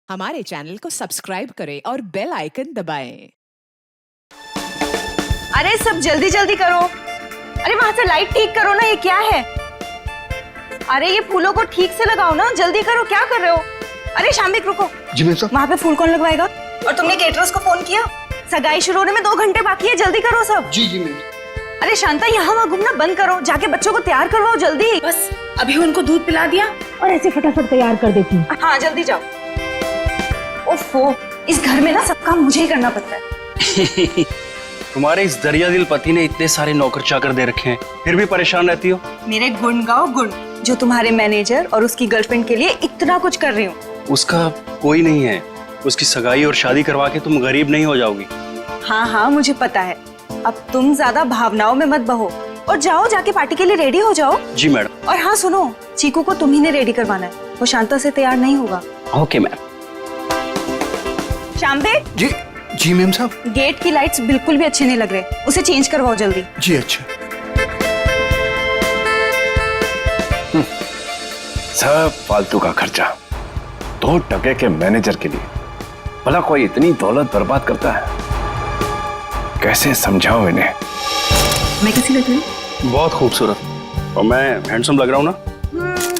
हमारे चैनल को सब्सक्राइब करें और बेल आइकन दबाएं। अरे सब जल्दी जल्दी करो। अरे वहां से लाइट ठीक करो ना, ये क्या है? अरे ये फूलों को ठीक से लगाओ ना, जल्दी करो, क्या कर रहे हो? अरे शाम्बिक रुको। जी मैम साहब। वहां पे फूल कौन लगवाएगा? और तुमने केटरर्स को फोन किया? सगाई शुरू होने में 2 घंटे बाकी है, जल्दी करो सब। जी जी मैम। अरे शांता, यहाँ वहाँ घूमना बंद करो, जाके बच्चों को तैयार करवाओ जल्दी। बस अभी उनको दूध पिला दिया और ऐसे फटाफट तैयार कर देती हूँ। हाँ जल्दी जाओ। ओफो, इस घर में ना सब काम मुझे ही करना पड़ता है। तुम्हारे इस दरिया दिल पति ने इतने सारे नौकर चाकर दे रखे हैं, फिर भी परेशान रहती हो। मेरे गुण गाओ गुण, जो तुम्हारे मैनेजर और उसकी गर्लफ्रेंड के लिए इतना कुछ कर रही हूँ। उसका कोई नहीं है, उसकी सगाई और शादी करवा के तुम गरीब नहीं हो जाओगी। हाँ हाँ मुझे पता है। अब तुम ज्यादा भावनाओं में मत बहो और जाओ, जाके पार्टी के लिए रेडी हो जाओ। जी मैडम। और हाँ सुनो, चीकू को तुम्ही ने रेडी करवाना है, वो शांता से तैयार नहीं होगा। Okay ma'am. शाम्बिक। जी जी मैम साहब। गेट की लाइट्स बिल्कुल भी अच्छे नहीं लग रहे, उसे चेंज करवाओ जल्दी। जी अच्छा। सब फालतू का खर्चा, 2 टके के मैनेजर के लिए। भला कोई इतनी दौलत बर्बाद करता है? कैसे समझाऊं इन्हें? मैं कैसी लग रही हूँ? बहुत खूबसूरत। और मैं हैंडसम लग रहा हूँ ना?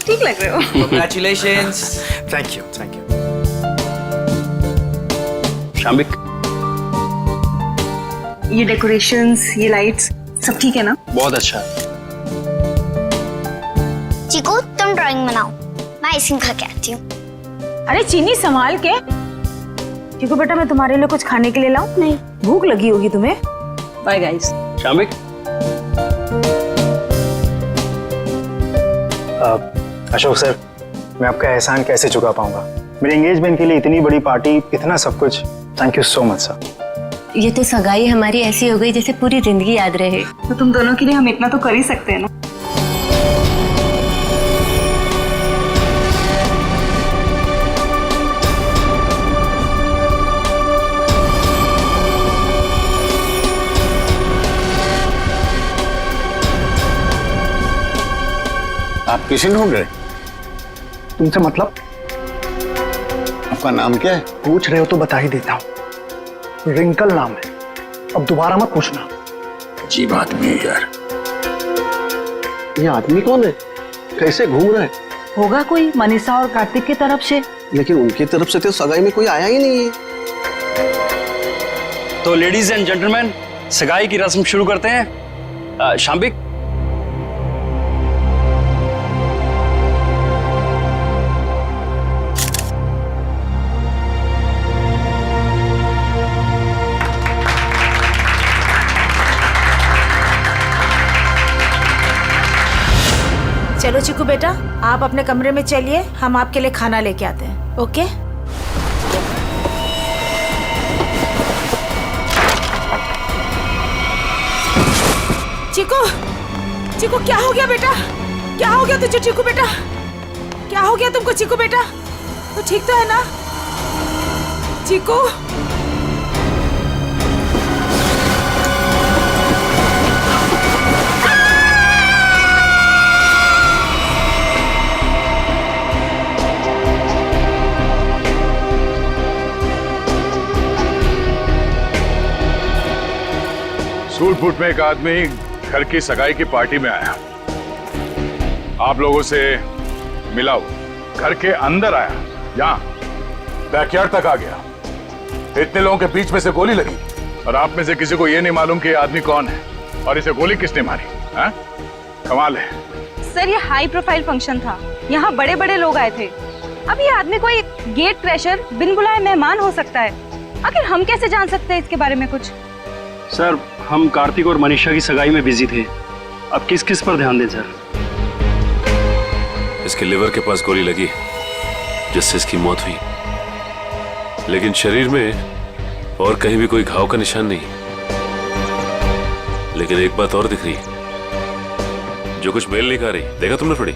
ठीक लग रहे हो। Congratulations. Thank you thank you. Shambik, ये डेकोरेशंस, ये लाइट्स, सब ठीक है ना? बहुत अच्छा। चिकू तुम ड्राइंग बनाओ, मैं आइसक्रीम खा के आती हूँ। अरे चीनी संभाल के। चिकू बेटा, मैं तुम्हारे लिए कुछ खाने के लिए लाऊं? नहीं। भूख लगी होगी तुम्हें। Bye guys. Shambik, Ashok sir, मैं आपका एहसान कैसे चुका पाऊंगा? मेरे एंगेजमेंट के लिए इतनी बड़ी पार्टी, इतना सब कुछ। Thank you so much sir. ये तो सगाई हमारी ऐसी हो गई जैसे पूरी जिंदगी याद रहे। तो तुम दोनों के लिए हम इतना तो कर ही सकते हैं ना। आप किशन हो गए? तुमसे मतलब? आपका नाम क्या है? पूछ रहे हो तो बता ही देता हूँ। रिंकल नाम है, अब दोबारा मत पूछना। अजीब आदमी है यार। ये आदमी कौन है? कैसे घूम रहा है? होगा कोई मनीषा और कार्तिक की तरफ से। लेकिन उनकी तरफ से तो सगाई में कोई आया ही नहीं है। तो लेडीज एंड जेंटलमैन, सगाई की रस्म शुरू करते हैं। शाम्बिक, चलो चिकू बेटा, आप अपने कमरे में चलिए, हम आपके लिए खाना लेके आते हैं। ओके? चिकू, चिकू क्या हो गया बेटा? क्या हो गया तुझे चिकू बेटा? क्या हो गया तुमको चिकू बेटा? तो ठीक तो है ना चिकू? सूट बूट में एक आदमी घर की सगाई की पार्टी में आया, आप लोगों से मिला, घर के अंदर आया, यहाँ बैकयार्ड तक आ गया। इतने लोगों के बीच में से गोली लगी और आप में से किसी को यह नहीं मालूम कि ये आदमी कौन है और इसे गोली किसने मारी। हाँ? कमाल है। सर ये हाई प्रोफाइल फंक्शन था, यहाँ बड़े बड़े लोग आए थे। अब ये आदमी कोई गेट क्रैशर, बिन बुलाए मेहमान हो सकता है। आखिर हम कैसे जान सकते हैं इसके बारे में कुछ? सर हम कार्तिक और मनीषा की सगाई में बिजी थे, अब किस किस पर ध्यान दें सर? इसके लिवर के पास गोली लगी जिससे इसकी मौत हुई, लेकिन शरीर में और कहीं भी कोई घाव का निशान नहीं। लेकिन एक बात और दिख रही, जो कुछ मेल नहीं खा रही। देखा तुमने थोड़ी?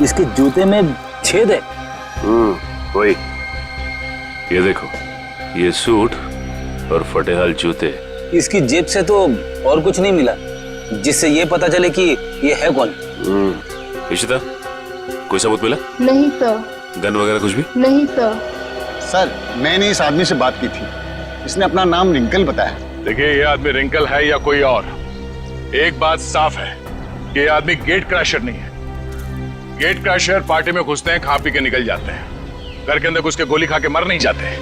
इसके जूते में छेद है। वही, ये देखो, ये सूट और फटेहाल जूते। इसकी जेब से तो और कुछ नहीं मिला। जिससे ये पता चले कि ये है कौन। इशिता, कोई सबूत मिला? नहीं सर। गन वगैरह कुछ भी? नहीं सर। सर मैंने इस आदमी से बात की थी, इसने अपना नाम रिंकल बताया। देखिए, ये आदमी रिंकल है या कोई और, एक बात साफ है कि ये आदमी गेट क्रैशर नहीं है। गेट क्रैशर पार्टी में घुसते हैं, खा पी के निकल जाते हैं, घर के अंदर घुस के गोली खा के मर नहीं जाते।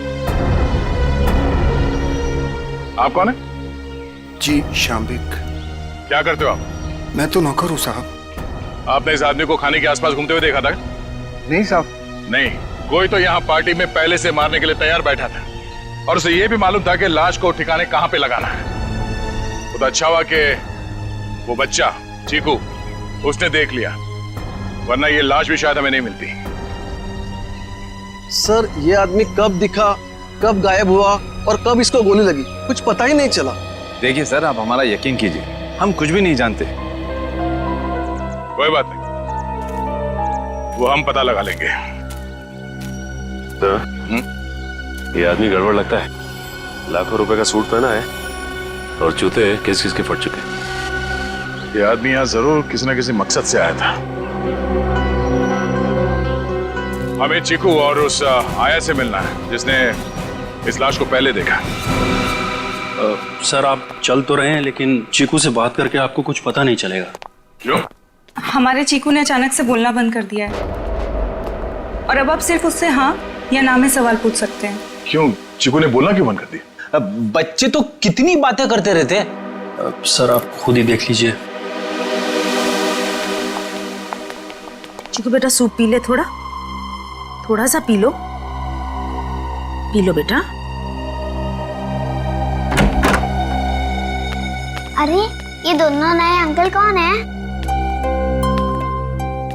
आप कौन है? जी शाम्बिक। क्या करते हो आप? मैं तो नौकर हूँ साहब। आपने इस आदमी को खाने के आसपास घूमते हुए देखा था? नहीं साहब। नहीं, कोई तो यहाँ पार्टी में पहले से मारने के लिए तैयार बैठा था और उसे यह भी मालूम था कि लाश को ठिकाने कहां पे लगाना है। वो तो अच्छा हुआ कि वो बच्चा चीकू उसने देख लिया, वरना ये लाश भी शायद हमें नहीं मिलती। सर ये आदमी कब दिखा, कब गायब हुआ और कब इसको गोली लगी, कुछ पता ही नहीं चला। देखिए सर, आप हमारा यकीन कीजिए, हम कुछ भी नहीं जानते। कोई बात नहीं, वो हम पता लगा लेंगे। तो ये आदमी गड़बड़ लगता है। लाखों रुपए का सूट पहना है और जूते किस किस के फट चुके। ये आदमी यहाँ जरूर किसी न किसी मकसद से आया था। हमें चीकू और उस आया से मिलना है जिसने इस लाश को पहले देखा। सर आप चल तो रहे हैं, लेकिन चीकू से बात करके आपको कुछ पता नहीं चलेगा। क्यों? हमारे चीकू ने अचानक से बोलना बंद कर दिया है और अब आप सिर्फ उससे हाँ या ना में सवाल पूछ सकते हैं। क्यों? चीकू ने बोलना क्यों बंद कर दिया? बच्चे तो कितनी बातें करते रहते हैं। सर आप खुद ही देख लीजिए। चिकू बेटा सूप पी ले, थोड़ा सा पी लो बेटा। अरे ये दोनों नए अंकल कौन है?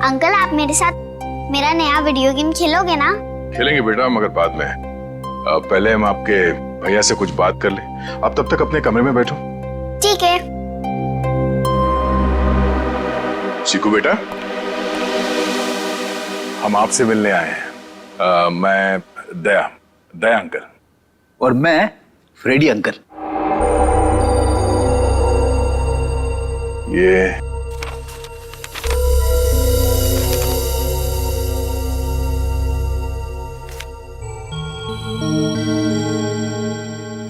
अंकल आप मेरे साथ मेरा नया वीडियो गेम खेलोगे ना? खेलेंगे बेटा, मगर बाद में। पहले हम आपके भैया से कुछ बात कर ले। आप तब तक अपने कमरे में बैठो। ठीक है। चीकू बेटा, हम आपसे मिलने आए हैं। मैं दया अंकल। और मैं फ्रेडी अंकल। ये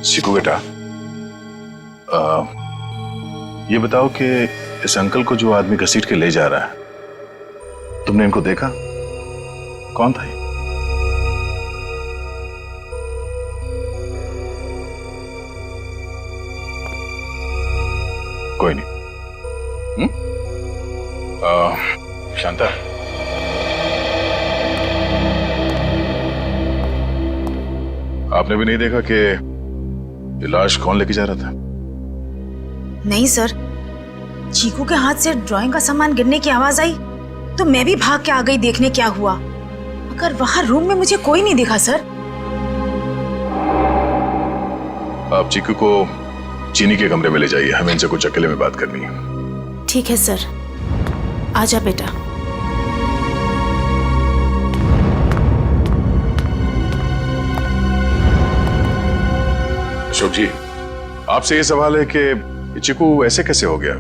चीकू बेटा, ये बताओ कि इस अंकल को जो आदमी घसीट के ले जा रहा है, तुमने इनको देखा? कौन था ये? कोई नहीं। शांता, आपने भी नहीं देखा कि ये लाश कौन लेके जा रहा था? नहीं सर, चीकू के हाथ से ड्राइंग का सामान गिरने की आवाज आई तो मैं भी भाग के आ गई देखने क्या हुआ, मगर वहां रूम में मुझे कोई नहीं दिखा सर। आप चीकू को चीनी के कमरे में ले जाइए, हमें इनसे कुछ अकेले में बात करनी है। ठीक है सर, आजा बेटा। अशोक जी, आपसे ये सवाल है कि ये चीकू ऐसे कैसे हो गया?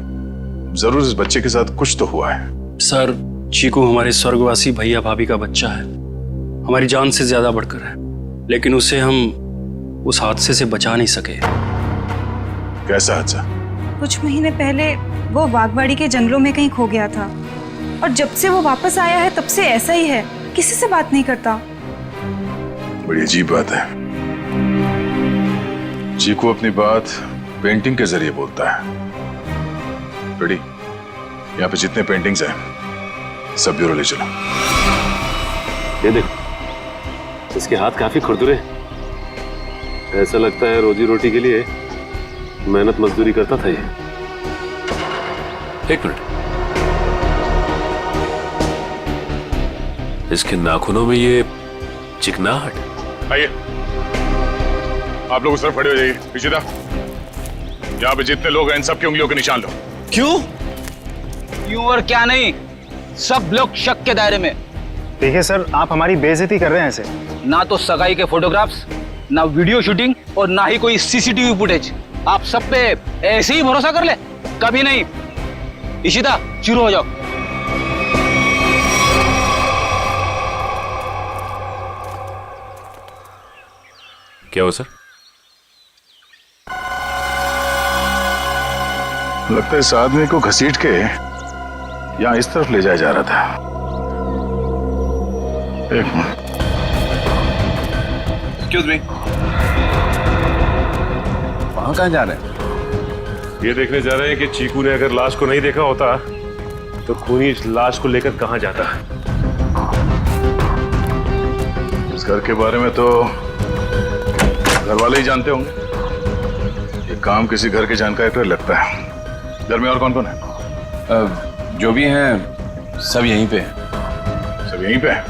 जरूर इस बच्चे के साथ कुछ तो हुआ है। सर चीकू हमारे स्वर्गवासी भैया भाभी का बच्चा है, हमारी जान से ज्यादा बढ़कर है, लेकिन उसे हम उस हादसे से बचा नहीं सके। कैसा हादसा? कुछ महीने पहले वो वागवाड़ी के जंगलों में कहीं खो गया था और जब से वो वापस आया है तब से ऐसा ही है, किसी से बात नहीं करता। बड़ी अजीब बात है। चीकू अपनी बात पेंटिंग के जरिए बोलता है। रेडी, यहाँ पे जितने पेंटिंग्स हैं सब ब्यूरो ले चलो। ये देखो, इसके हाथ काफी खुरदुरे हैं। ऐसा लगता है रोजी रोटी के लिए मेहनत मजदूरी करता था ये। एक मिनट, इसके नाखूनों में ये चिकनाहट। आइए, आप लोग उस तरफ खड़े हो जाइए। पीछे था, यहाँ पे जितने लोग हैं इन सबकी उंगलियों के निशान लो। क्यों? क्यों और क्या नहीं, सब लोग शक के दायरे में। देखिए सर, आप हमारी बेइज्जती कर रहे हैं ऐसे। ना तो सगाई के फोटोग्राफ्स, ना वीडियो शूटिंग और ना ही कोई सीसीटीवी फुटेज। आप सब पे ऐसे ही भरोसा कर ले? कभी नहीं, इशिता शुरू हो जाओ। क्या हुआ सर? लगता है इस आदमी को घसीट के यहाँ इस तरफ ले जाया जा रहा था। एक मिनट। एक्सक्यूज मी, वहां कहाँ जा रहे हैं? ये देखने जा रहे हैं कि चीकू ने अगर लाश को नहीं देखा होता तो खूनी इस लाश को लेकर कहाँ जाता है। इस घर के बारे में तो घर वाले ही जानते होंगे। ये काम किसी घर के जानकारी पर लगता है। घर में और कौन कौन है? जो भी हैं सब यहीं पे हैं। सब यहीं पे हैं?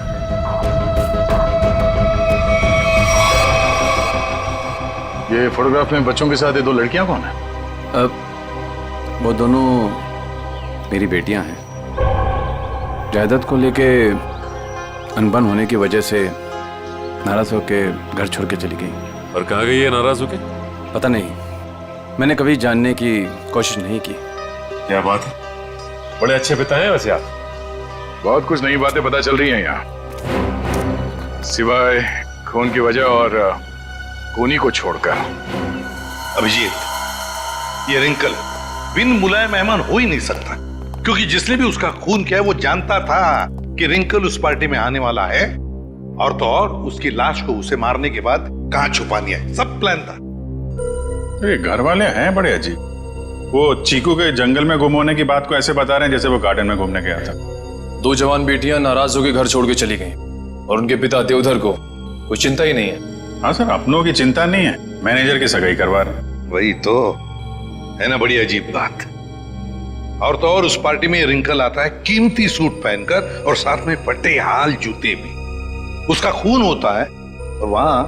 ये फोटोग्राफ में बच्चों के साथ ये दो लड़कियां कौन है? वो दोनों मेरी बेटियां हैं। जायदाद को लेके अनबन होने की वजह से नाराज होके घर छोड़ के चली गई। और कहाँ गई है नाराज होके? पता नहीं, मैंने कभी जानने की कोशिश नहीं की। क्या बात है, बड़े अच्छे पिता हैं वैसे आप। बहुत कुछ नई बातें पता चल रही हैं यहाँ, सिवाय खून की वजह और खूनी को छोड़कर। अभिजीत, ये रिंकल बिन मुलाय मेहमान हो ही नहीं सकता, क्योंकि जिसने भी उसका खून किया वो जानता था कि रिंकल उस पार्टी में आने वाला है, और तो और उसकी लाश को उसे मारने के बाद कहां छुपानी है, सब प्लान था। ये घर वाले हैं बड़े अजीब। वो चीकू के जंगल में गुम होने की बात को ऐसे बता रहे हैं जैसे वो गार्डन में घूमने गया था। दो जवान बेटियां नाराज होकर घर छोड़ के चली गईं और उनके पिता देवधर को कोई चिंता ही नहीं है। हाँ सर, अपनों की चिंता नहीं है, मैनेजर की सगाई करवा रहे। वही तो है ना, बड़ी अजीब बात। और तो और उस पार्टी में रिंकल आता है कीमती सूट पहनकर और साथ में फटे हाल जूते भी। उसका खून होता है और वहां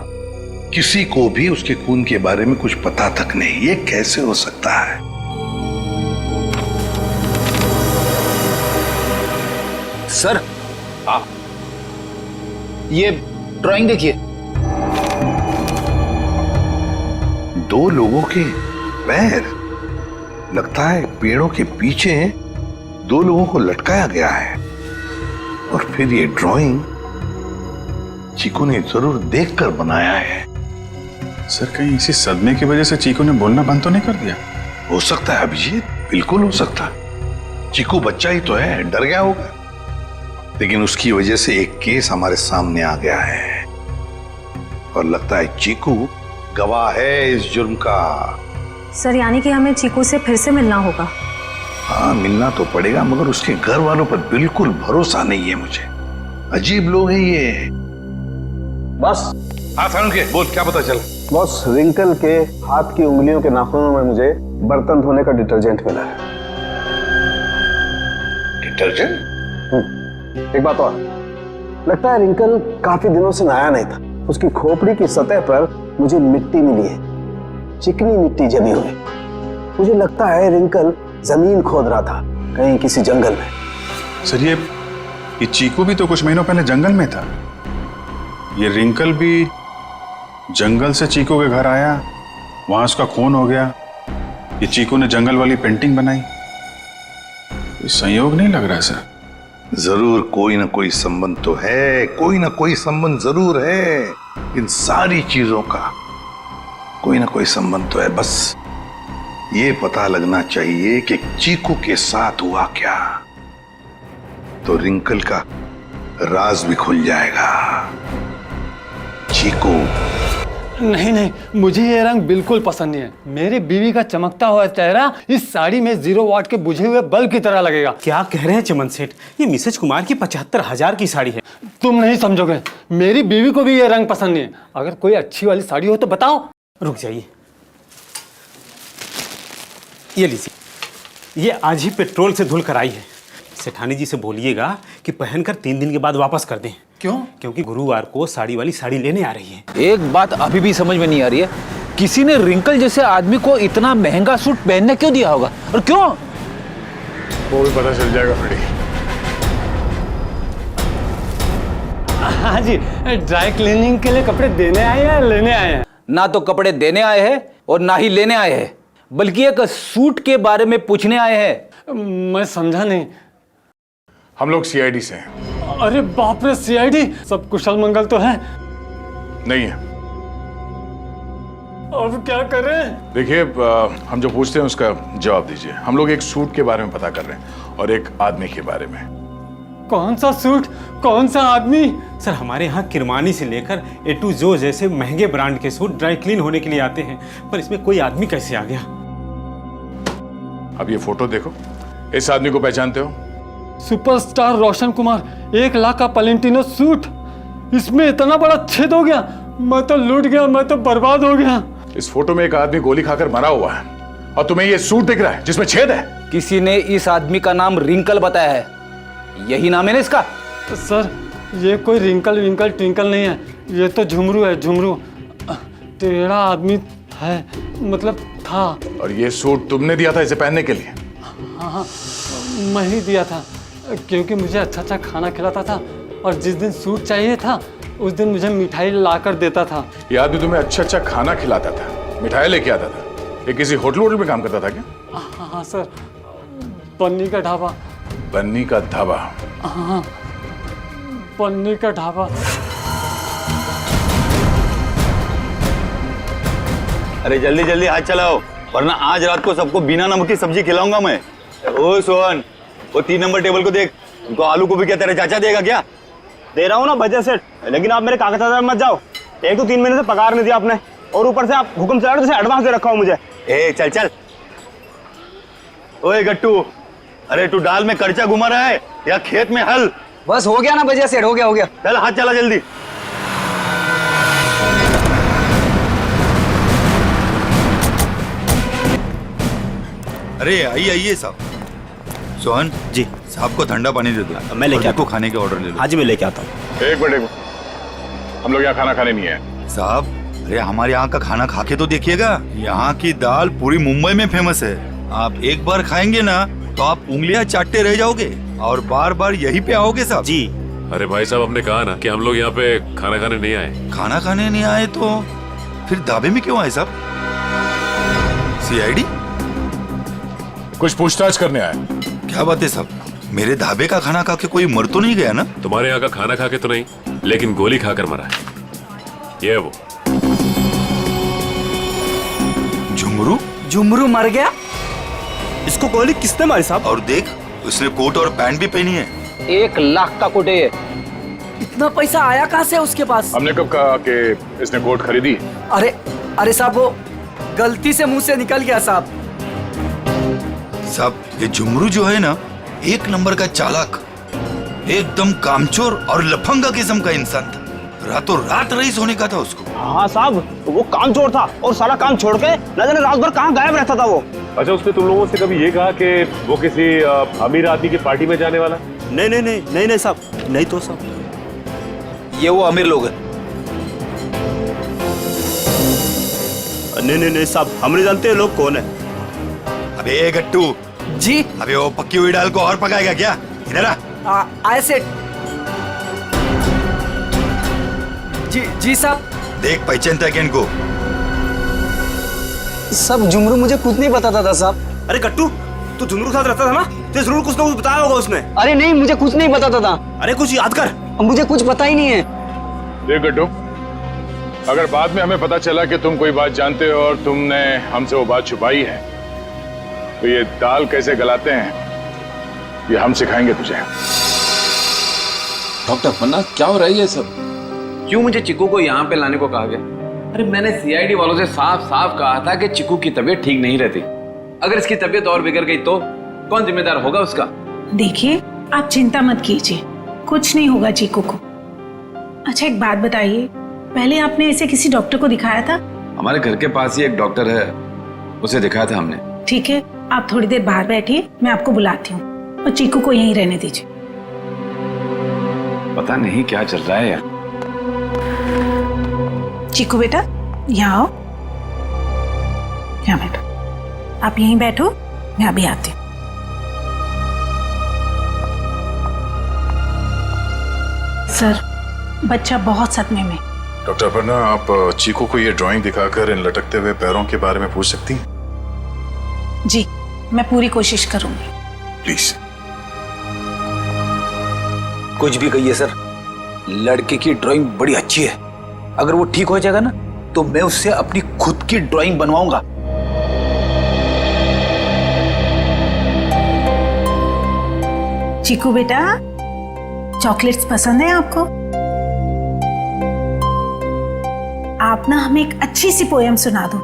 किसी को भी उसके खून के बारे में कुछ पता तक नहीं। ये कैसे हो सकता है? सर ये ड्राइंग देखिए। दो लोगों के पैर, लगता है पेड़ों के पीछे दो लोगों को लटकाया गया है। और फिर ये ड्राइंग चीकू ने जरूर देखकर बनाया है। सर कहीं इसी सदमे की वजह से चीकू ने बोलना बंद तो नहीं कर दिया? हो सकता है अभिजीत, बिल्कुल हो सकता है। चीकू बच्चा ही तो है, डर गया होगा। लेकिन उसकी वजह से एक केस हमारे सामने आ गया है और लगता है चीकू गवाह है इस जुर्म का। सर यानी कि हमें चीकू से फिर से मिलना होगा? हाँ, मिलना तो पड़ेगा, मगर उसके घर वालों पर बिल्कुल भरोसा नहीं है मुझे। अजीब लोग हैं ये। बस हाँ सारुण के बोल, क्या पता चला? बॉस, रिंकल के हाथ की उंगलियों के नाखूनों में मुझे बर्तन धोने का डिटर्जेंट मिला है। डिटर्जेंट? एक बात और, लगता है रिंकल काफी दिनों से नहाया नहीं था। उसकी खोपड़ी की सतह पर मुझे मिट्टी मिली है, चिकनी मिट्टी जमी हुई। मुझे लगता है रिंकल जमीन खोद रहा था कहीं किसी जंगल में। सर ये चीकू भी तो कुछ महीनों पहले जंगल में था। ये रिंकल भी जंगल से चीकू के घर आया, वहां उसका खून हो गया। ये चीकू ने जंगल वाली पेंटिंग बनाई। ये संयोग नहीं लग रहा है सर। जरूर कोई ना कोई संबंध तो है, कोई ना कोई संबंध जरूर है। इन सारी चीजों का कोई ना कोई संबंध तो है। बस ये पता लगना चाहिए कि चीकू के साथ हुआ क्या, तो रिंकल का राज भी खुल जाएगा। चीकू नहीं नहीं, मुझे ये रंग बिल्कुल पसंद नहीं है। मेरी बीवी का चमकता हुआ चेहरा इस साड़ी में 0 वाट के बुझे हुए बल्ब की तरह लगेगा। क्या कह रहे हैं चमन सेठ, ये मिसेज कुमार की 75,000 की साड़ी है। तुम नहीं समझोगे, मेरी बीवी को भी ये रंग पसंद नहीं है। अगर कोई अच्छी वाली साड़ी हो तो बताओ। रुक जाइए, ये लीजिए, ये आज ही पेट्रोल से धुल कर आई है। सेठानी जी से बोलिएगा कि पहनकर 3 दिन के बाद वापस कर दें। क्यों? क्योंकि गुरुवार को साड़ी वाली साड़ी लेने आ रही है। एक बात अभी भी समझ में नहीं आ रही है, किसी ने रिंकल जैसे आदमी को इतना महंगा सूट पहनने क्यों दिया होगा और क्यों? वो भी पता चल जाएगा फ्रेडी। हाँ जी, ड्राई क्लीनिंग के लिए कपड़े देने आए हैं, लेने आए हैं? ना तो कपड़े देने आए हैं और ना ही लेने आए हैं, बल्कि एक सूट के बारे में पूछने आए हैं। मैं समझा नहीं। हम लोग सीआईडी से हैं। अरे बाप रे, सीआईडी? सब कुशल मंगल तो है? नहीं है। अब क्या करें? देखिए, हम जो पूछते हैं उसका जवाब दीजिए। हम लोग एक सूट के बारे में पता कर रहे हैं और एक आदमी के बारे में। कौन सा सूट, कौन सा आदमी? सर, हमारे यहाँ किरमानी से लेकर ए टू जो जैसे महंगे ब्रांड के सूट ड्राई क्लीन होने के लिए आते हैं, पर इसमें कोई आदमी कैसे आ गया? अब ये फोटो देखो, इस आदमी को पहचानते हो? सुपरस्टार रोशन कुमार, 1 लाख का पलेंटिनो सूट, इसमें इतना बड़ा छेद हो गया। मैं तो लूट गया, मैं तो बर्बाद हो गया। इस फोटो में एक आदमी गोली खाकर मरा हुआ है और तुम्हें ये सूट दिख रहा है जिसमें छेद है। किसी ने इस आदमी का नाम रिंकल बताया है, यही नाम है ना इसका? सर, ये कोई रिंकल विंकल ट्विंकल नहीं है, ये तो झुमरू है, झुमरू। टेढ़ा आदमी है, मतलब था। और ये सूट तुमने दिया था इसे पहनने के लिए? हाँ, मैं ही दिया था, क्योंकि मुझे अच्छा अच्छा खाना खिलाता था और जिस दिन सूट चाहिए था उस दिन मुझे मिठाई ला कर देता था। ये आदमी तुम्हें अच्छा अच्छा खाना खिलाता था, मिठाई लेके आता था। ये किसी होटल में काम करता था क्या? हाँ सर, पन्नी का ढाबा। बन्नी का ढाबा? हाँ, पन्नी का ढाबा। अरे जल्दी जल्दी हाथ चलाओ, वरना आज रात को सबको बिना नमक की सब्जी खिलाऊंगा मैं। ओ सोहन, वो 3 नंबर टेबल को देख, उनको आलू को भी क्या तेरे चाचा देगा क्या? दे रहा हूँ ना बजट सेट, लेकिन आप मेरे कागजात मत जाओ। एक तो 3 महीने से पगार नहीं दिया आपने, और ऊपर से आप हुक्म चला रहे जैसे एडवांस दे रखा हो मुझे। ए चल चल। ओए गट्टू, अरे तू डाल में कर्चा घुमा रहा है या खेत में हल? बस हो गया ना बजट सेट, हो गया। चल हाथ चला जल्दी। अरे आइए आइए साहब। सोहन जी, साहब को ठंडा पानी दे दो। मैं लेके आता हूँ। खाने के ऑर्डर ले लो। हाँ जी, मैं लेके आता हूँ। एक मिनट, हम लोग यहाँ खाना खाने नहीं आए साहब। अरे हमारे यहाँ का खाना खा के तो देखिएगा, यहाँ की दाल पूरी मुंबई में फेमस है। आप एक बार खाएंगे ना तो आप उंगलियां चाटते रह जाओगे और बार बार यहीं पे आओगे साहब जी। अरे भाई साहब, हमने कहा ना कि हम लोग यहाँ पे खाना खाने नहीं आए। खाना खाने नहीं आए तो फिर ढाबे में क्यों आए साहब? सीआईडी? कुछ पूछताछ करने आए। क्या बात है साहब, मेरे ढाबे का खाना खा के कोई मर तो नहीं गया ना? तुम्हारे यहाँ का खाना खा के तो नहीं, लेकिन गोली खाकर मरा है। ये वो झुमरू? झुमरू मर गया? इसको गोली किसने मारी साहब? और देख, उसने कोट और पैंट भी पहनी है। 1 लाख का कोट है। इतना पैसा आया कहाँ से उसके पास? हमने कब कहा कि इसने कोट खरीदी? अरे साहब, वो गलती से मुंह से निकल गया साहब। साहब, ये झुमरू जो है ना, 1 नंबर का चालाक, एकदम कामचोर और लफंगा किस्म का इंसान था। रातों रात रईस होने का था उसको। हाँ साहब, वो कामचोर था और सारा काम छोड़ के न जाने रात भर कहाँ गायब रहता था वो। अच्छा, उसने तुम लोगों से कभी ये कहा कि वो किसी अमीर आदमी की पार्टी में जाने वाला? नहीं साहब, नहीं तो साहब। ये वो अमीर लोग हैं। नहीं साहब, हम नहीं जानते लोग कौन है। अबे गट्टू जी। अबे वो पक्की हुई दाल को और पकाएगा क्या? इधर आ। आए सेठ जी साहब। देख, पहचानता है क्या इनको? सब झुमरू मुझे कुछ नहीं बताता था साहब। अरे गट्टू, तू झुमरू के साथ रहता था ना, तो जरूर कुछ ना कुछ बताया होगा उसने। अरे नहीं, मुझे कुछ नहीं बताता था। अरे कुछ याद कर। मुझे कुछ पता ही नहीं है। देख गट्टू, अगर बाद में हमें पता चला कि तुम कोई बात जानते हो और तुमने हमसे वो बात छुपाई है, तो ये दाल कैसे गलाते हैं ये हम सिखाएंगे तुझे। डॉक्टर पन्ना, क्या हो रहा है ये सब? क्यों मुझे चिकू को यहाँ पे लाने को कहा गया? अरे मैंने सीआईडी वालों से साफ साफ कहा था कि चिकू की तबीयत ठीक नहीं रहती। अगर इसकी तबीयत और बिगड़ गई तो कौन जिम्मेदार होगा उसका? देखिए, आप चिंता मत कीजिए, कुछ नहीं होगा चीकू को। अच्छा, एक बात बताइए, पहले आपने इसे किसी डॉक्टर को दिखाया था? हमारे घर के पास ही एक डॉक्टर है, उसे दिखाया था हमने। ठीक है, आप थोड़ी देर बाहर बैठिए, मैं आपको बुलाती हूँ, और चीकू को यहीं रहने दीजिए। पता नहीं क्या चल रहा है यार। चीकू बेटा, यहाँ आओ, यहाँ बैठो। आप यहीं बैठो, मैं अभी आती हूँ। सर, बच्चा बहुत सदमे में। डॉक्टर पन्ना, आप चीकू को ये ड्राइंग दिखाकर इन लटकते हुए पैरों के बारे में पूछ सकती हैं? जी, मैं पूरी कोशिश करूंगी। प्लीज। कुछ भी कहिए सर, लड़के की ड्राइंग बड़ी अच्छी है। अगर वो ठीक हो जाएगा ना तो मैं उससे अपनी खुद की ड्राइंग बनवाऊंगा। चीकू बेटा, चॉकलेट्स पसंद है आपको? आप ना हमें एक अच्छी सी पोएम सुना दो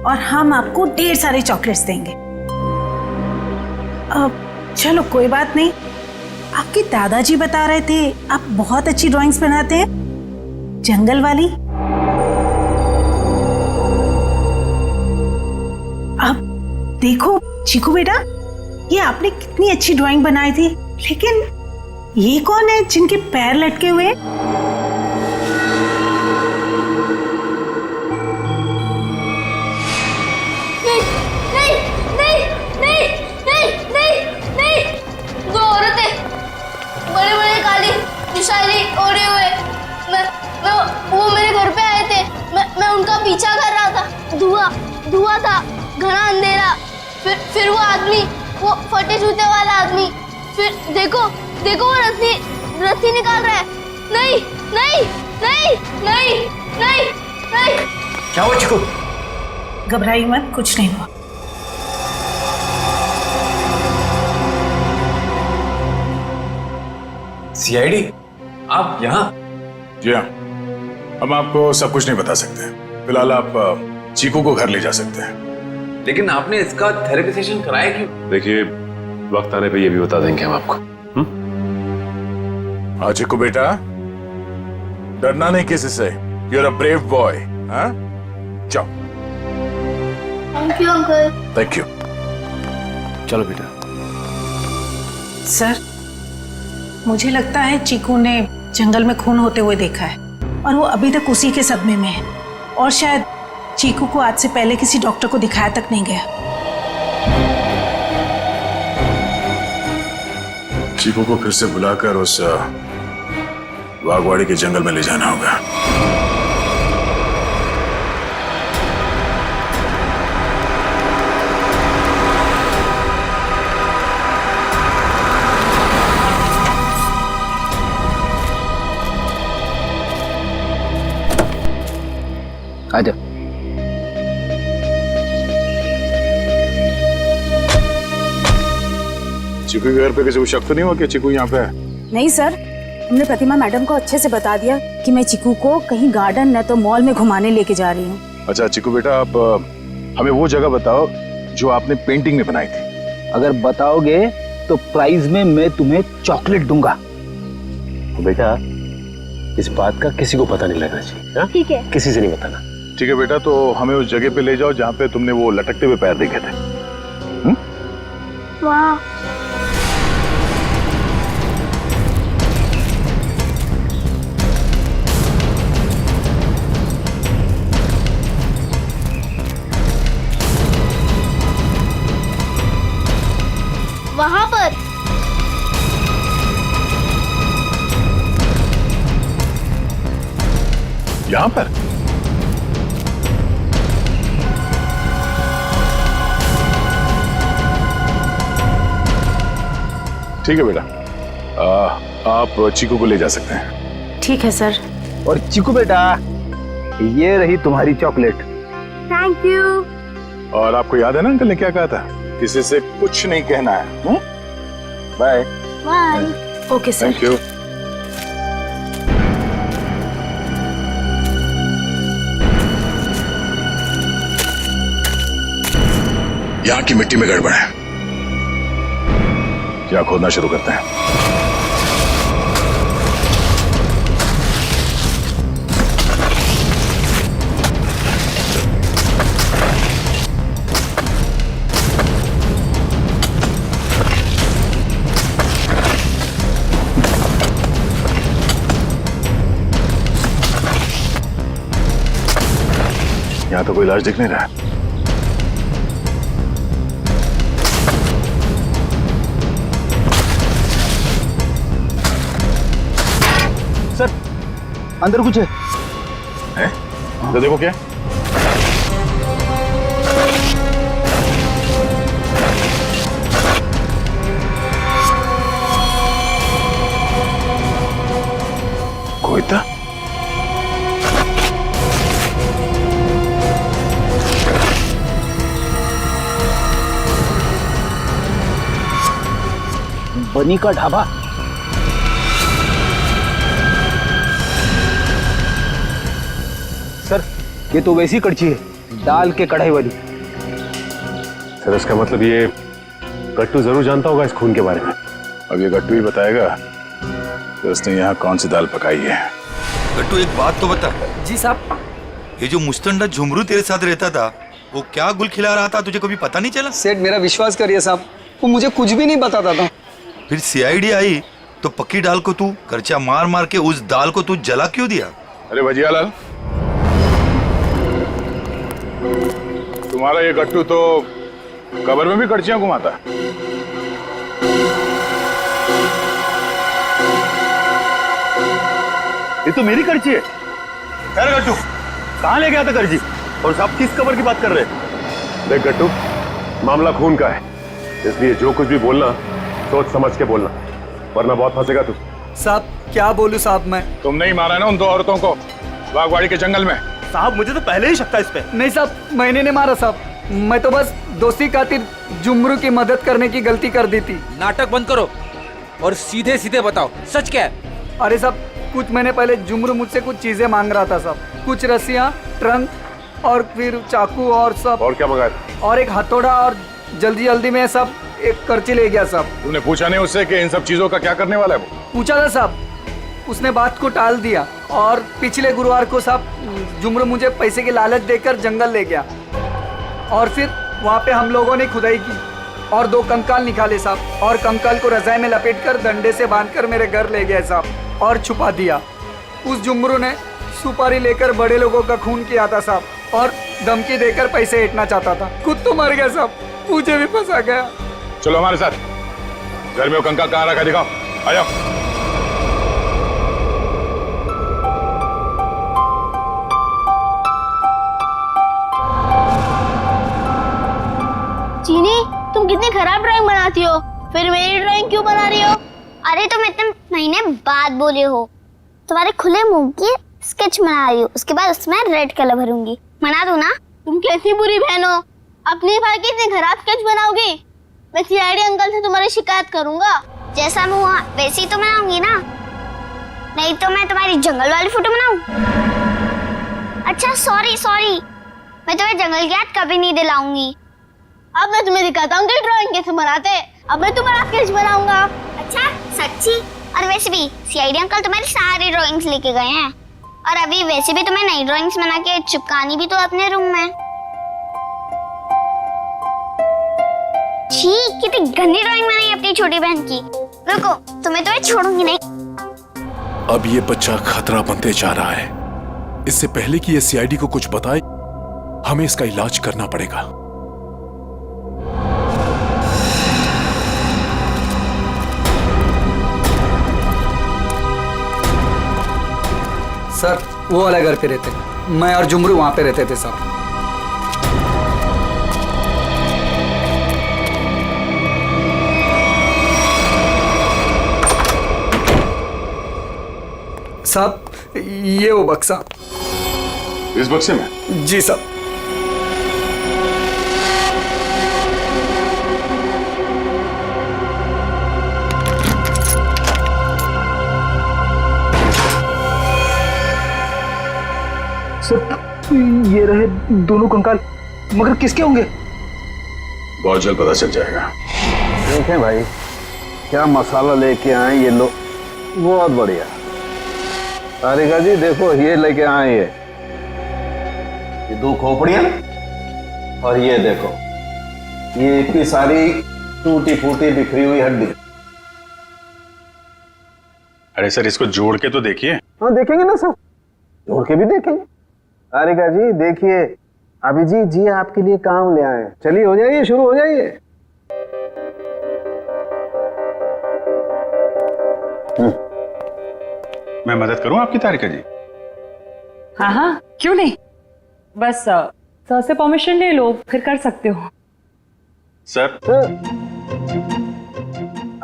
और हम आपको ढेर सारे चॉकलेट्स देंगे। चलो कोई बात नहीं, आपके दादाजी बता रहे थे आप बहुत अच्छी ड्राइंग्स बनाते हैं, जंगल वाली। अब देखो चीकू बेटा, ये आपने कितनी अच्छी ड्राइंग बनाई थी, लेकिन ये कौन है जिनके पैर लटके हुए? दो औरतें बड़े बड़े काली निशानी ओढ़े हुए, वो मेरे घर पे आए थे। मैं उनका पीछा कर रहा था। धुआं था, घना अंधेरा। फिर वो आदमी, वो फटे जूते वाला आदमी, फिर देखो वो रस्सी निकाल रहा है। नहीं नहीं नहीं नहीं नहीं नहीं। क्या हुआ चिकू? घबराइए मत, कुछ नहीं हुआ। सीआईडी, आप यहाँ? जी हाँ, हम आपको सब कुछ नहीं बता सकते। फिलहाल आप चीकू को घर ले जा सकते हैं। लेकिन आपने इसका थेरेपी सेशन कराया क्यों? देखिए, वक्त आने पे ये भी बता देंगे हम आपको। हाँ चिकू बेटा, डरना नहीं किसी से। You are a brave boy. हाँ, जाओ। Thank you uncle. Thank you. चलो बेटा। सर, मुझे लगता है चीकू ने जंगल में खून होते हुए देखा है और वो अभी तक उसी के सदमे में है, और शायद चीकू को आज से पहले किसी डॉक्टर को दिखाया तक नहीं गया। चीकू को फिर से बुलाकर उस बागवाड़ी के जंगल में ले जाना होगा। आजा। चीकू के घर पे किसी को शक तो नहीं हुआ कि चीकू यहाँ पे है? नहीं सर, हमने प्रतिमा मैडम को अच्छे से बता दिया कि मैं चीकू को कहीं गार्डन न तो मॉल में घुमाने लेके जा रही हूँ। अच्छा चिकू बेटा, आप हमें वो जगह बताओ जो आपने पेंटिंग में बनाई थी। अगर बताओगे तो प्राइज में मैं तुम्हें चॉकलेट दूंगा। बेटा, इस बात का किसी को पता नहीं लगना चाहिए। ठीक है, किसी से नहीं बताना। ठीक है बेटा, तो हमें उस जगह पे ले जाओ जहाँ पे तुमने वो लटकते हुए पैर देखे थे। वाह, वहां पर यहाँ पर? ठीक है बेटा, आप चीकू को ले जा सकते हैं। ठीक है सर। और चिकू बेटा, ये रही तुम्हारी चॉकलेट। Thank you. और आपको याद है ना अंकल ने क्या कहा था? किसी से कुछ नहीं कहना है। Bye. Bye. Okay sir. Thank you. यहाँ की मिट्टी में गड़बड़ है, क्या खोदना शुरू करते हैं। यहाँ तो कोई लाश दिख नहीं रहा है। सर, अंदर कुछ है? तो देखो क्या। बनी का ढाबा। सर ये तो वैसी कड़छी है, दाल के कढ़ाई वाली। सर इसका मतलब ये गट्टू जरूर जानता होगा इस खून के बारे में। अब ये गट्टू ही बताएगा कि उसने यहाँ कौन सी दाल पकाई है। गट्टू एक बात तो बता। जी साहब। ये जो मुस्तंडा झुमरू तेरे साथ रहता था, वो क्या गुल खिला रहा था, तुझे कभी पता नहीं चला? सेठ मेरा विश्वास करिए साहब, वो मुझे कुछ भी नहीं बताता था। फिर सीआईडी आई तो पक्की दाल को तू करचा मार मार के उस दाल को तू जला क्यों दिया? अरे भजियालाल, तुम्हारा ये गट्टू तो कब्र में भी कड़छियां घुमाता है। ये तो मेरी कड़छी है। खैर गट्टू, कहाँ ले गया था कड़छी? और साहब किस कब्र की बात कर रहे हैं? देख गट्टू, मामला खून का है, इसलिए जो कुछ भी बोलना सोच समझ के बोलना, वरना बहुत फंसेगा तू। साहब क्या बोलूं साहब मैं? तुमने ही मारा ना उन दो औरतों को बागवाड़ी के जंगल में? साहब मुझे तो पहले ही शक था इस पे। नहीं साहब, मैंने नहीं मारा साहब, मैं तो बस दोस्ती खातिर जुमरू की मदद करने की गलती कर दी थी। नाटक बंद करो और सीधे सीधे बताओ सच क्या है। अरे साहब कुछ महीने पहले जुमरू मुझसे कुछ चीजें मांग रहा था साहब, कुछ रस्सियाँ, ट्रंक और फिर चाकू और सब। और क्या मंगाया था? और एक हथौड़ा, और जल्दी जल्दी में सब एक करची ले गया साहब। तूने पूछा नहीं उससे कि इन सब चीजों का क्या करने वाला है वो? पूछा था साहब, उसने बात को टाल दिया। और पिछले गुरुवार को साहब जुमरू मुझे पैसे की लालच देकर जंगल ले गया, और फिर वहाँ पे हम लोगों ने खुदाई की और 2 कंकाल निकाले साहब, और कंकाल को रजाई में लपेटकर डंडे से बांधकर मेरे घर ले गए साहब और छुपा दिया। उस जुमरू ने सुपारी लेकर बड़े लोगों का खून किया था साहब, और धमकी देकर पैसे ऐंठना चाहता था। खुद तो मर गया साहब, मुझे भी फंसा गया। चलो हमारे साथ, घर में वो कंकाल कहाँ रखा दिखाओ, आ जाओ। चीनी, तुम कितनी खराब ड्राइंग बनाती हो, फिर मेरी ड्राइंग क्यों बना रही हो? अरे तुम इतने महीने बाद बोले हो, तुम्हारे खुले मुंह की स्केच बना रही हूँ, उसके बाद उसमें रेड कलर भरूंगी। बना दूं ना? तुम कैसी बुरी बहन हो, अपने भाई की इतनी खराब स्केच बनाओगी? मैं सीआईडी अंकल से तुम्हारी शिकायत करूंगा। जैसा मुंह हुआ वैसे ही तो बनाऊंगी ना, नहीं तो मैं तुम्हारी जंगल वाली फोटो बनाऊं? अच्छा सॉरी, मैं तुम्हें जंगल की याद कभी नहीं दिलाऊंगी। अब मैं तुम्हें दिखाता हूँ कि ड्राइंग कैसे बनाते हैं। अब मैं तुम्हारा स्केच बनाऊंगा। अच्छा सच्ची? और वैसे भी सीआईडी अंकल तुम्हारी सारी ड्राइंग्स लेके गए हैं, और अभी वैसे भी तुम्हें नई ड्राइंग्स बना के चिपकानी भी तो अपने रूम में। छी, कितनी गंदी ड्राइंग बनाई अपनी छोटी बहन की। रुको, तुम्हें तो मैं छोड़ूंगी नहीं। अब ये बच्चा खतरा बनते जा रहा है, इससे पहले कि ये सीआईडी को कुछ बताए हमें इसका इलाज करना पड़ेगा। सर वो वाला घर पे रहते, मैं और जुमरू वहाँ पे रहते थे साहब। साहब ये वो बक्सा। इस बक्से में? जी साहब। सर ये रहे दोनों कंकाल, मगर किसके होंगे? बहुत जल्द पता चल जाएगा। देखें भाई, क्या मसाला लेके आए ये लोग, बहुत बढ़िया। तारिका जी देखो, ये लेके आए ये 2 खोपड़ियां, और ये देखो ये इतनी सारी टूटी फूटी बिखरी हुई हड्डी। अरे सर इसको जोड़ के तो देखिए। हाँ देखेंगे ना सर, जोड़ के भी देखेंगे। तारिका जी देखिए, अभिजीत जी आपके लिए काम ले आए। चलिए हो जाइए, शुरू हो जाइए। मैं मदद करूं आपकी तारिका जी? हाँ हाँ क्यों नहीं, बस सर से परमिशन ले लो, फिर कर सकते हो। सर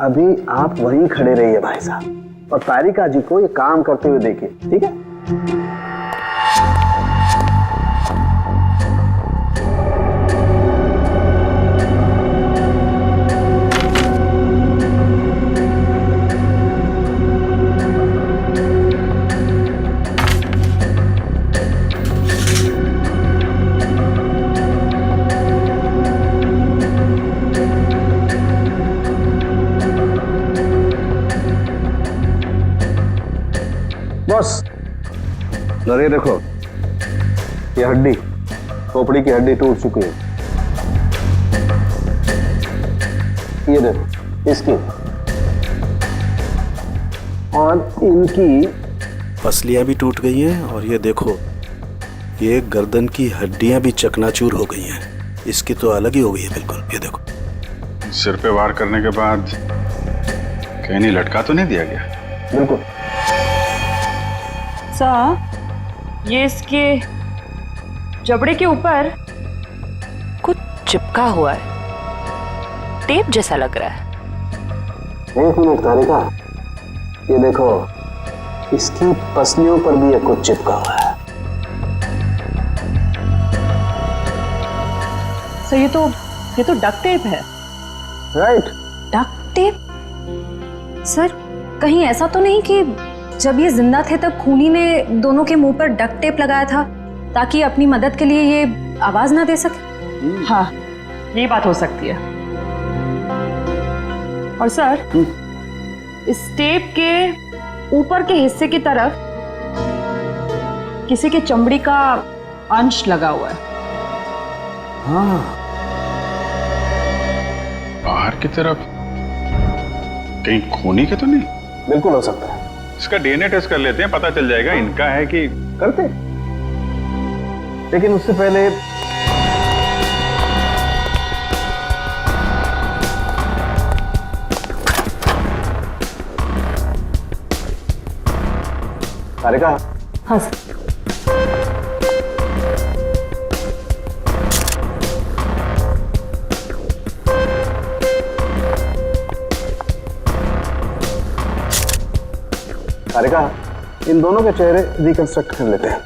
अभी आप वहीं खड़े रहिए भाई साहब, और तारिका जी को ये काम करते हुए देखिए, ठीक है? बॉस जरा ये देखो, ये हड्डी, खोपड़ी की हड्डी टूट चुकी है। ये देखो इसकी और इनकी पसलियां भी टूट गई हैं, और ये देखो ये गर्दन की हड्डियां भी चकनाचूर हो गई हैं। इसकी तो अलग ही हो गई है बिल्कुल। ये देखो, सिर पे वार करने के बाद कहीं नहीं लटका तो नहीं दिया गया? बिल्कुल। सर, ये इसके जबड़े के ऊपर कुछ चिपका हुआ है, टेप जैसा लग रहा है। एक मिनट तारिका, ये देखो इसकी पसलियों पर भी ये कुछ चिपका हुआ है। सर, ये तो डक्ट टेप है। राइट। Duct tape? सर, कहीं ऐसा तो नहीं कि जब ये जिंदा थे तब खूनी ने दोनों के मुंह पर डक्ट टेप लगाया था ताकि अपनी मदद के लिए ये आवाज ना दे सके? हाँ, ये बात हो सकती है। और सर, इस टेप के ऊपर के हिस्से की तरफ किसी के चमड़ी का अंश लगा हुआ है। हाँ, बाहर की तरफ कहीं खूनी के तो नहीं? बिल्कुल हो सकता है। इसका डीएनए टेस्ट कर लेते हैं, पता चल जाएगा इनका है कि। करते, लेकिन उससे पहले तारिका। हाँ सर। तारिका, इन दोनों के चेहरे रिकंस्ट्रक्ट कर लेते हैं।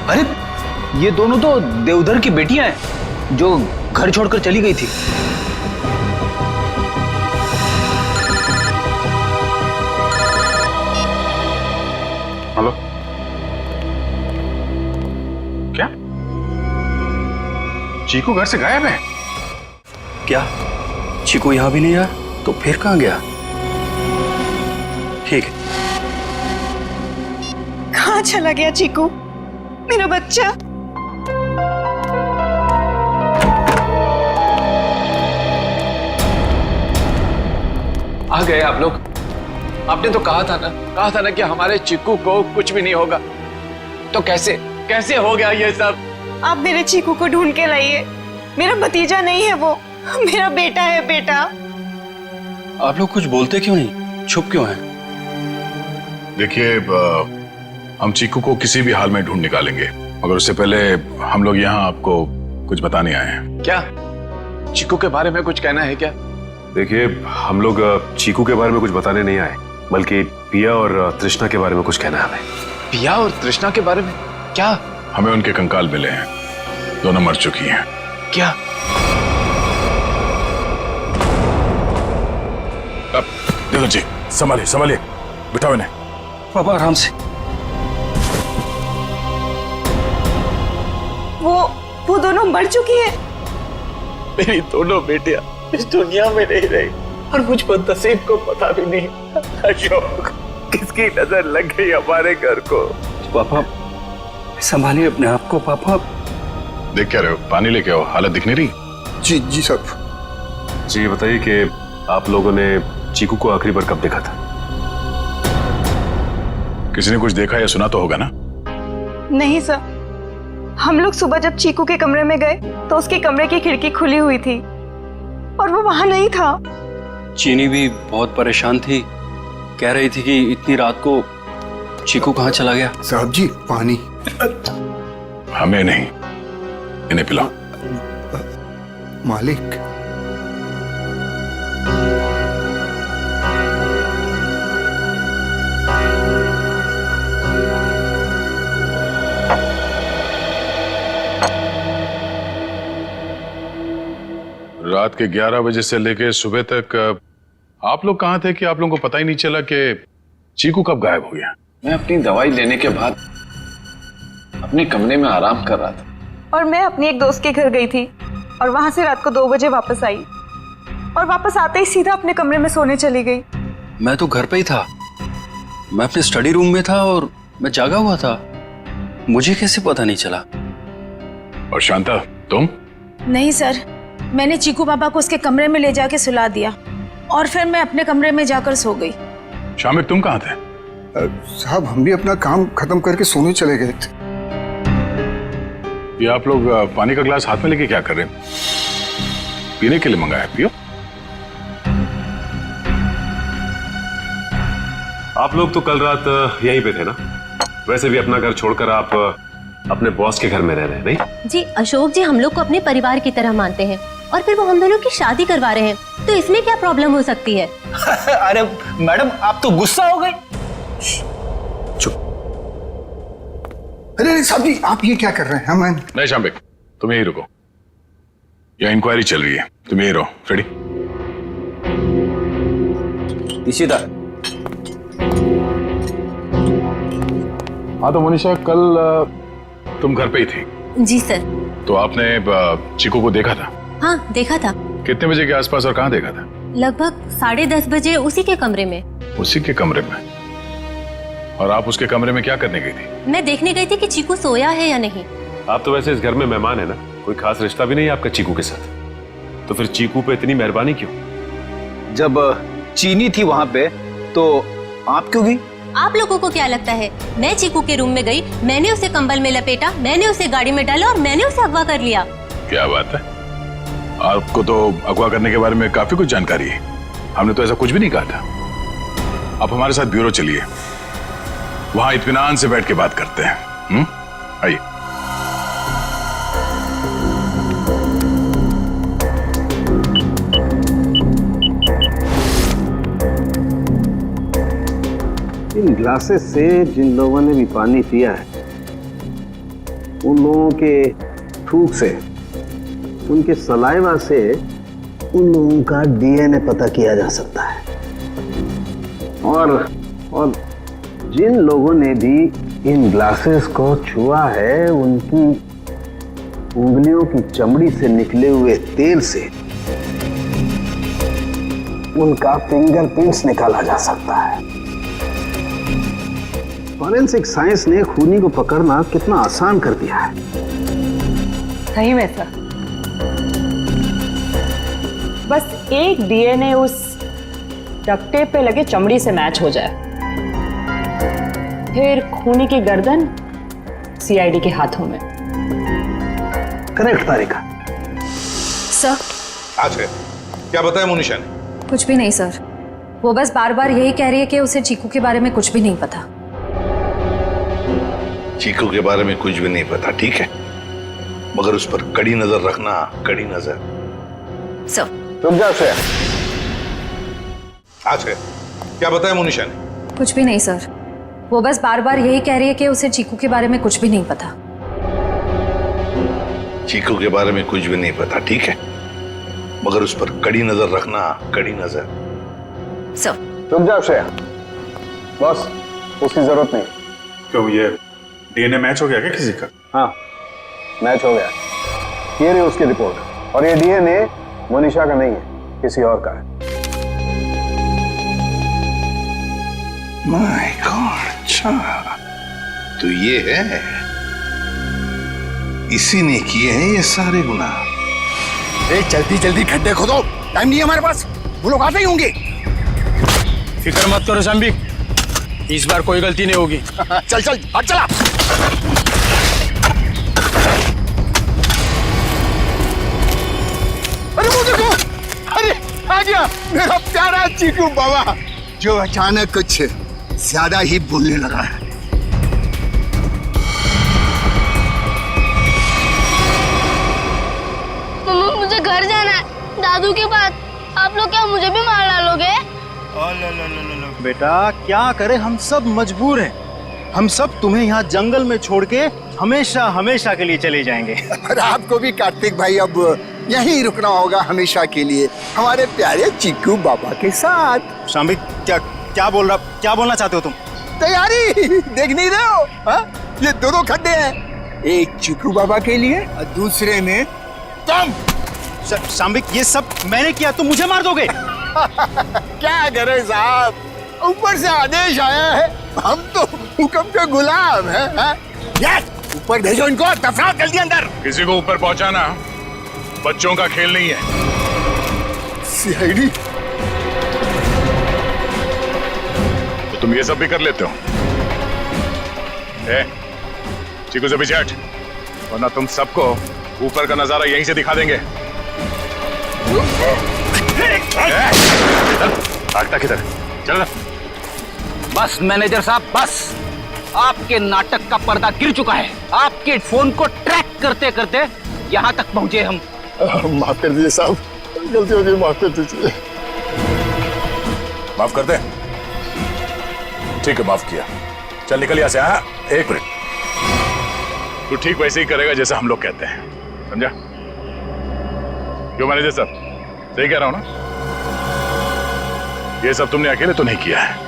अरे ये दोनों तो देवधर की बेटियां हैं जो घर छोड़कर चली गई थी। हेलो, क्या चीकू घर से गायब है? क्या चीकू यहां भी नहीं आया? तो फिर कहां गया? ठीक है। कहाँ चला गया चीकू, मेरा बच्चा? आ गए आप लोग। आपने तो कहा था ना कि हमारे चिक्कू को कुछ भी नहीं होगा। तो कैसे हो गया ये सब? आप मेरे चीकू को ढूंढ के लाइए। मेरा भतीजा नहीं है वो, मेरा बेटा है। बेटा, आप लोग कुछ बोलते क्यों नहीं, चुप क्यों हैं? देखिए, हम चीकू को किसी भी हाल में ढूंढ निकालेंगे, मगर उससे पहले हम लोग यहाँ आपको कुछ बताने आए हैं। क्या चिक्कू के बारे में कुछ कहना है क्या? देखिए, हम लोग चीकू के बारे में कुछ बताने नहीं आए, बल्कि पिया और तृष्णा के बारे में कुछ कहना है हमें। पिया और तृष्णा के बारे में क्या? हमें उनके कंकाल मिले हैं, दोनों मर चुकी हैं। क्या? अब देखो जी, संभालिए, बिठाओ इन्हें। पापा आराम से। वो दोनों मर चुकी है। मेरी दोनों बेटियां इस दुनिया में नहीं रही और मुझ पर नसीब को पता भी नहीं। अशोक, किसकी नजर लग गई हमारे घर को? पापा संभालिए अपने आप को। पापा देख क्या रहे हो? पानी लेके आओ, हालत दिख नहीं रही। जी साहब। जी, ये बताइए कि आप लोगों ने चीकू को आखिरी बार कब देखा था? किसी ने कुछ देखा या सुना तो होगा ना? नहीं सर, हम लोग सुबह जब चीकू के कमरे में गए तो उसके कमरे की खिड़की खुली हुई थी और वो वहां नहीं था। चीनी भी बहुत परेशान थी, कह रही थी कि इतनी रात को चीकू कहाँ चला गया। साहब जी, पानी। हमें नहीं, इन्हें पिलाओ। मालिक। रात के 11 बजे से लेके सुबह तक आप लोग कहाँ थे कि आप लोगों को पता ही नहीं चला कि चीकू कब गायब हो गया? मैं अपनी दवाई लेने के बाद अपने कमरे में आराम कर रहा था। और मैं अपनी एक दोस्त के घर गई थी और वहां से रात को 2 बजे वापस आई और वापस आते ही सीधा अपने कमरे में सोने चली गई। मैं तो घर पे ही था, मैं अपने स्टडी रूम में था और मैं जागा हुआ था, मुझे कैसे पता नहीं चला? और शांता तुम? नहीं सर, मैंने चीकू पापा को उसके कमरे में ले जाके सुला दिया और फिर मैं अपने कमरे में जाकर सो गई। शामिक तुम कहाँ थे? साहब हम भी अपना काम खत्म करके सोने चले गए थे। ये आप लोग पानी का ग्लास हाथ में लेके क्या कर रहे हैं? पीने के लिए मंगाया, पियो। आप लोग तो कल रात यहीं पे थे ना? वैसे भी अपना घर छोड़कर आप अपने बॉस के घर में रह रहे हैं, नहीं? जी अशोक जी हम लोग को अपने परिवार की तरह मानते हैं और फिर वो हम दोनों की शादी करवा रहे हैं, तो इसमें क्या प्रॉब्लम हो सकती है? अरे मैडम आप तो गुस्सा हो गए। अरे साहब जी आप ये क्या कर रहे हैं? नहीं शामिक तुम यही रुको, यह इंक्वायरी चल रही है, तुम यही रहो। फ्रेडी इशिता। हाँ तो मोनिशा कल तुम घर पे ही थी? जी सर। तो आपने चीकू को देखा था? हाँ देखा था। कितने बजे के आसपास और कहाँ देखा था? लगभग 10:30 बजे उसी के कमरे में। उसी के कमरे में? और आप उसके कमरे में क्या करने गई थी? मैं देखने गई थी कि चीकू सोया है या नहीं। आप तो वैसे इस घर में मेहमान है ना, कोई खास रिश्ता भी नहीं है आपका चीकू के साथ, तो फिर चीकू पे इतनी मेहरबानी क्यों? जब चीनी थी वहां पे तो आप क्यों गई? आप लोगों को क्या लगता है मैं चीकू के रूम में गई, मैंने उसे कंबल में लपेटा, मैंने उसे गाड़ी में डाला और मैंने उसे अगवा कर लिया? क्या बात है, आपको तो अगवा करने के बारे में काफी कुछ जानकारी है। हमने तो ऐसा कुछ भी नहीं कहा था। आप हमारे साथ ब्यूरो चलिए, वहां इत्मीनान से बैठ के बात करते हैं। आइए। इन ग्लासेस से जिन लोगों ने भी पानी पिया है उन लोगों के थूक से, उनके सलाइवा से उन लोगों का डीएनए पता किया जा सकता है। और जिन लोगों ने भी इन ग्लासेस को छुआ है उनकी उंगलियों की चमड़ी से निकले हुए तेल से उनका फिंगरप्रिंट्स निकाला जा सकता है। फॉरेंसिक साइंस ने खूनी को पकड़ना कितना आसान कर दिया है। सही में सर, बस एक डीएनए उस डक्ट टेप पे लगे चमड़ी से मैच हो जाए, फिर खूनी की गर्दन सीआईडी के हाथों में। करेक्ट तारिका। सर आज है क्या बताया मोनिशा ने? कुछ भी नहीं सर, वो बस बार बार यही कह रही है कि उसे चीकू के बारे में कुछ भी नहीं पता। चीकू के बारे में कुछ भी नहीं पता, ठीक है, मगर उस पर कड़ी नजर रखना, कड़ी नजर। सर रुक जाओ श्रेया। आज है क्या बताया मोनिशा ने? कुछ भी नहीं सर, वो बस बार बार यही कह रही है कि उसे चीकू के बारे में कुछ भी नहीं पता। चीकू के बारे में कुछ भी नहीं पता, ठीक है, मगर उस पर कड़ी नजर रखना, कड़ी नजर। सर रुक जाओ श्रेया। बॉस उसकी जरूरत नहीं। क्यों, ये डीएनए मैच हो गया क्या किसी का? हाँ मैच हो गया। ये रही उसकी रिपोर्ट, और ये डीएनए मोनिशा का नहीं है, किसी और का है। माय गॉड, अच्छा तो ये है, इसी ने किए हैं ये सारे गुनाह। जल्दी जल्दी खड्डे खोदो, टाइम नहीं है हमारे पास, वो लोग आते ही होंगे। फिक्र मत करो शाम्बिक, इस बार कोई गलती नहीं होगी। चल चल हट चला। अरे वो देखो, अरे आ गया मेरा प्यारा चीकू बाबा, जो अचानक कुछ ज्यादा ही बोलने लगा है। मम्मा मुझे घर जाना है, दादू के पास। आप लोग क्या मुझे भी मार डालोगे? बेटा क्या करें, हम सब मजबूर हैं। हम सब तुम्हें यहाँ जंगल में छोड़ के हमेशा हमेशा के लिए चले जाएंगे। और आपको भी कार्तिक भाई अब यहीं रुकना होगा हमेशा के लिए हमारे प्यारे चिक्कू बाबा के साथ। शाम्बिक क्या बोलना चाहते हो तुम? तैयारी देख नहीं रहे हो? हा? ये दोनों खड्डे हैं, एक चिक्कू बाबा के लिए और दूसरे में तुम। शाम्बिक ये सब मैंने किया, तुम मुझे मार दोगे? क्या करें साहब, ऊपर से आदेश आया है, हम तो हुक्म के गुलाम हैं। ऊपर भेजो इनको, दफना जल्दी अंदर। किसी को ऊपर पहुंचाना बच्चों का खेल नहीं है। सीआईडी तो तुम ये सब भी कर लेते हो? चिकू से पीछे हट, वरना तुम सबको ऊपर का नजारा यहीं से दिखा देंगे। भागता किधर? चल। बस मैनेजर साहब, बस आपके नाटक का पर्दा गिर चुका है। आपके फोन को ट्रैक करते करते यहाँ तक पहुंचे हम। माफ कर दीजिए साहब, गलती हो गई, माफ कर दीजिए। माफ कर दे? ठीक है, माफ किया। चल निकल यहाँ से। हाँ, एक मिनट, तू ठीक वैसे ही करेगा जैसा हम लोग कहते हैं, समझा? क्यों मैनेजर साहब, सही कह रहा हूं ना? ये सब तुमने अकेले तो नहीं किया है।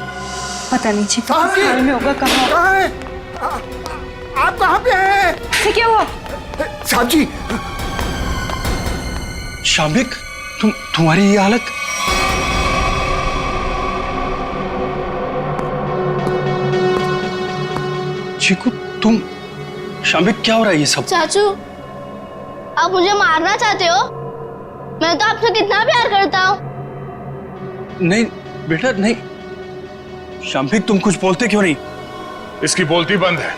पता नहीं चिक्कू हाल में होगा। कहाँ है आप? कहाँ पे हैं? क्या हुआ साहब जी? शाम्बिक, तुम्हारी ये हालत? चिकू, तुम? शाम्बिक, क्या हो रहा है ये सब? चाचू, आप मुझे मारना चाहते हो? मैं तो आपसे कितना प्यार करता हूँ। नहीं बेटा, नहीं। शाम्बिक, तुम कुछ बोलते क्यों नहीं? इसकी बोलती बंद है,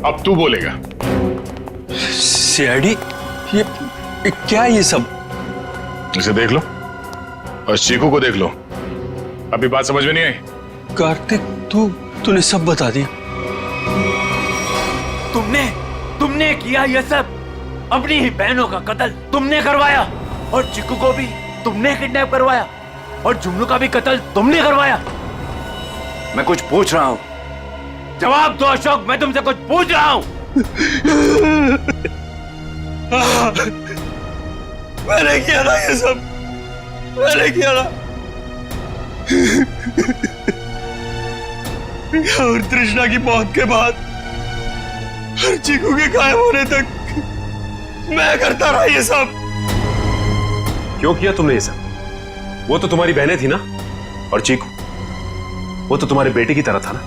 अब तू बोलेगा। सीआईडी, ये क्या है ये सब? इसे देख लो और चीकू को देख लो। अभी बात समझ में नहीं आई? कार्तिक, तूने सब बता दिया। तुमने किया ये सब। अपनी ही बहनों का कत्ल तुमने करवाया, और चिक्कू को भी तुमने किडनैप करवाया, और जुमनू का भी कत्ल तुमने करवाया। मैं कुछ पूछ रहा हूँ, जवाब दो अशोक, मैं तुमसे कुछ पूछ रहा हूँ। मैंने किया ना ये सब, मैंने किया ना। और तृष्णा की मौत के बाद हर चीकू के गायब होने तक मैं करता रहा ये सब। क्यों किया तुमने ये सब? वो तो तुम्हारी बहनें थी ना, और चीकू वो तो तुम्हारे बेटे की तरह था ना,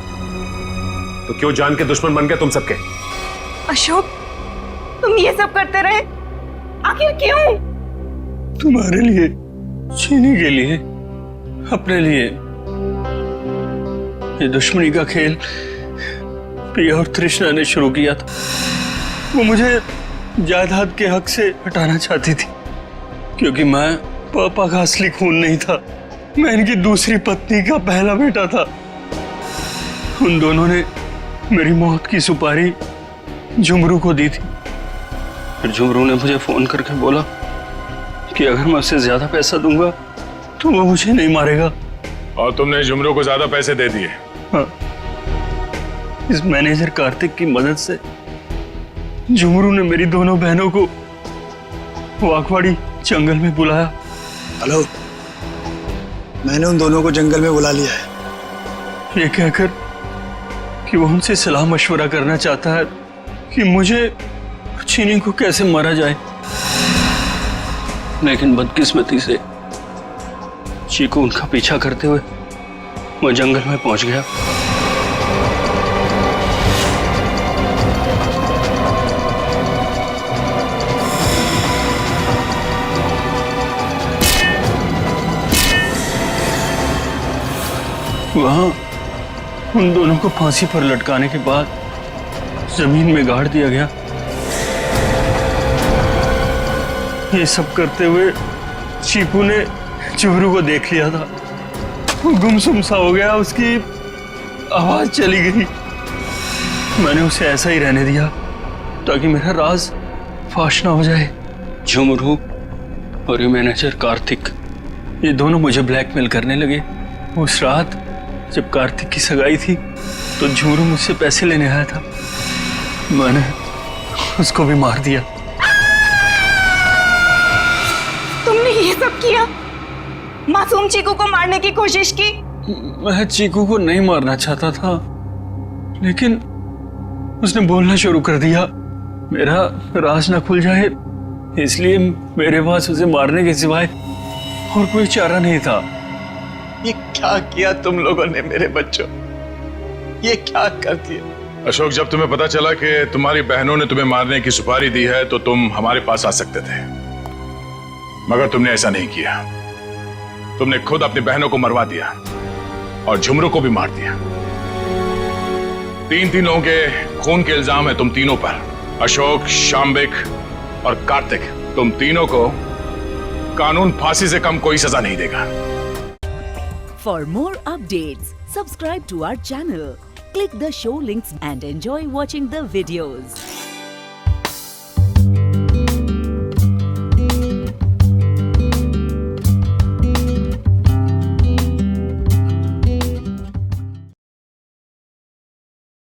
तो क्यों जान के दुश्मन बन गए तुम सबके? अशोक, तुम ये सब करते रहे, आखिर क्यों? तुम्हारे लिए, चीनी के लिए, अपने लिए। ये दुश्मनी का खेल प्रिया और तृष्णा ने शुरू किया था। वो मुझे जायदाद के हक से हटाना चाहती थी, क्योंकि मैं पापा का असली खून नहीं था, मैं इनकी दूसरी पत्नी का पहला बेटा था। उन दोनों ने मेरी मौत की सुपारी झुमरू को दी थी। फिर झुमरू ने मुझे फोन करके बोला कि अगर मैं उससे ज्यादा पैसा दूंगा तो वो मुझे नहीं मारेगा। और तुमने झुमरू को ज्यादा पैसे दे दिए? हाँ, इस मैनेजर कार्तिक की मदद से झुमरू ने मेरी दोनों बहनों को वाकवाड़ी जंगल में बुलाया। हेलो, मैंने उन दोनों को जंगल में बुला लिया है। ये कहकर कि वो उनसे सलाह मशवरा करना चाहता है कि मुझे चीनी को कैसे मारा जाए। लेकिन बदकिस्मती से चीकू उनका पीछा करते हुए वो जंगल में पहुंच गया। वहां उन दोनों को फांसी पर लटकाने के बाद जमीन में गाड़ दिया गया। ये सब करते हुए चीकू ने झुमरू को देख लिया था। वो गुमसुम सा हो गया, उसकी आवाज चली गई। मैंने उसे ऐसा ही रहने दिया ताकि मेरा राज फाश ना हो जाए। झुमरू और ये मैनेजर कार्तिक, ये दोनों मुझे ब्लैकमेल करने लगे। उस रात जब कार्तिक की सगाई थी तो झुमरू मुझसे पैसे लेने आया था, मैंने उसको भी मार दिया। किया? मासूम चीकू को मारने की कोशिश की? मैं चीकू को नहीं मारना चाहता था, लेकिन उसने बोलना शुरू कर दिया। मेरा राज ना खुल जाए, इसलिए मेरे पास उसे मारने के सिवाय और कोई चारा नहीं था। ये क्या किया तुम लोगों ने मेरे बच्चों? ये क्या कर दिया? अशोक, जब तुम्हें पता चला कि तुम्हारी बहनों ने तुम्हें मारने की सुपारी दी है तो तुम हमारे पास आ सकते थे, मगर तुमने ऐसा नहीं किया। तुमने खुद अपनी बहनों को मरवा दिया और झुमरू को भी मार दिया। तीन लोगों के खून के इल्जाम है तुम तीनों पर। अशोक, शाम्बिक और कार्तिक, तुम तीनों को कानून फांसी से कम कोई सजा नहीं देगा। For more updates, subscribe to our channel, click the show links and enjoy watching the videos.